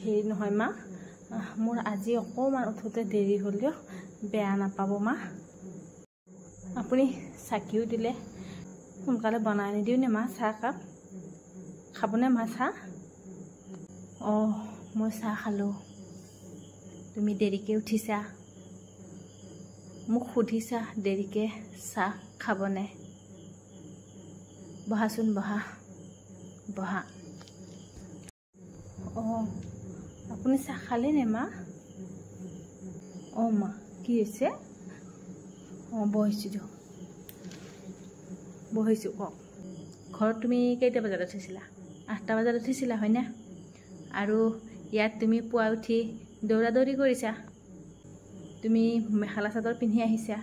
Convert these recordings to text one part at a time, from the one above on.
হেৰি নহয় মা, মোৰ আজি অকণমান উঠোতে দেৰি হ'লেও বেয়া নাপাব মা। আপুনি চাকিও দিলে, সোনকালে বনাই নিদিওঁ নে মা চাহ কাপ? খাবনে মা চাহ? অঁ, মই চাহ খালোঁ। তুমি দেৰিকৈ উঠিছা, মোক সুধিছা দেৰিকৈ চাহ খাবনে? বহাচোন বহা, বহা। অঁ, আপুনি চাহ খালে নে মা? অঁ মা, কি হৈছে? অঁ, বহিছোঁ দিয়ক, বহিছোঁ। কওক, ঘৰত তুমি কেইটা বজাত উঠিছিলা? 8টা বজাত উঠিছিলা হয়নে? আৰু ইয়াত তুমি পুৱা উঠি দৌৰা দৌৰি কৰিছা, তুমি মেখেলা চাদৰ পিন্ধি আহিছা।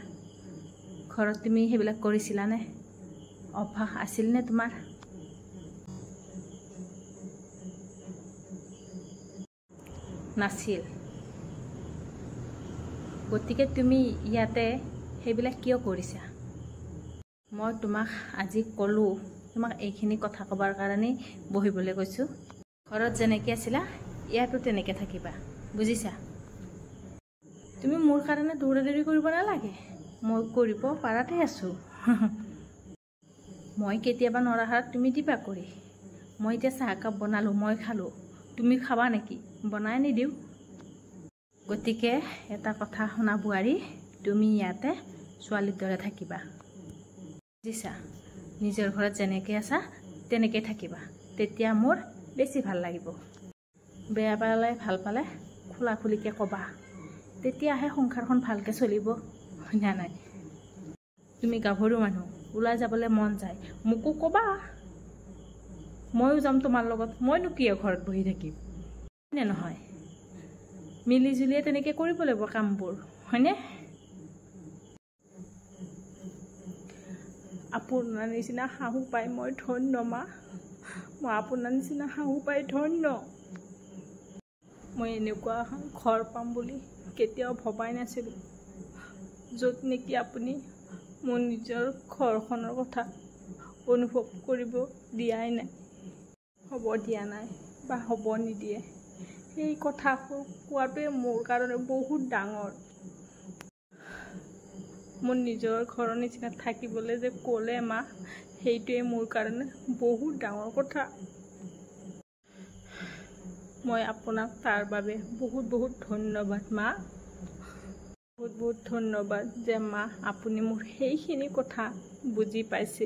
ঘৰত তুমি সেইবিলাক কৰিছিলানে? অভ্যাস আছিলনে তোমাৰ? নাছিল। গতিকে তুমি ইয়াতে সেইবিলাক কিয় কৰিছা? মই তোমাক আজি ক'লোঁ, তোমাক এইখিনি কথা ক'বৰ কাৰণেই বহিবলৈ কৈছোঁ। ঘৰত যেনেকৈ আছিলা ইয়াতো তেনেকৈ থাকিবা, বুজিছা? তুমি মোৰ কাৰণে দৌৰা দৌৰি কৰিব নালাগে, মই কৰিব পাৰাতে আছোঁ। মই কেতিয়াবা নৰাহাত তুমি দিবা কৰি। মই এতিয়া চাহ একাপ বনালোঁ, মই খালোঁ, তুমি খাবা নেকি? বনাই নিদিওঁ। গতিকে এটা কথা শুনা বোৱাৰী, তুমি ইয়াতে ছোৱালীৰ দৰে থাকিবা, বুজিছা? নিজৰ ঘৰত যেনেকৈ আছা তেনেকৈ থাকিবা, তেতিয়া মোৰ বেছি ভাল লাগিব। বেয়া পালে ভাল পালে খোলা খুলিকৈ ক'বা, তেতিয়াহে সংসাৰখন ভালকৈ চলিব, হয় নাই? তুমি গাভৰু মানুহ, ওলাই যাবলৈ মন যায়, মোকো ক'বা, ময়ো যাম তোমাৰ লগত। মইনো কিয় ঘৰত বহি থাকিম, হয়নে নহয়? মিলি জুলিয়ে তেনেকৈ কৰিব লাগিব কামবোৰ, হয়নে? আপোনাৰ নিচিনা শাহু পাই মই ধন্য মা, মই আপোনাৰ নিচিনা শাহু পাই ধন্য। মই এনেকুৱা ঘৰ পাম বুলি কেতিয়াও ভবাই নাছিলোঁ, য'ত নেকি আপুনি মোৰ নিজৰ ঘৰখনৰ কথা অনুভৱ কৰিব দিয়াই নাই, হ'ব দিয়া নাই বা হ'ব নিদিয়ে। সেই কথাবোৰ কোৱাটোৱে মোৰ কাৰণে বহুত ডাঙৰ। মোৰ নিজৰ ঘৰৰ নিচিনা থাকিবলৈ যে ক'লে মা, সেইটোৱে মোৰ কাৰণে বহুত ডাঙৰ কথা। মই আপোনাক তাৰ বাবে বহুত বহুত ধন্যবাদ মা, বহুত বহুত ধন্যবাদ যে মা আপুনি মোৰ সেইখিনি কথা বুজি পাইছে।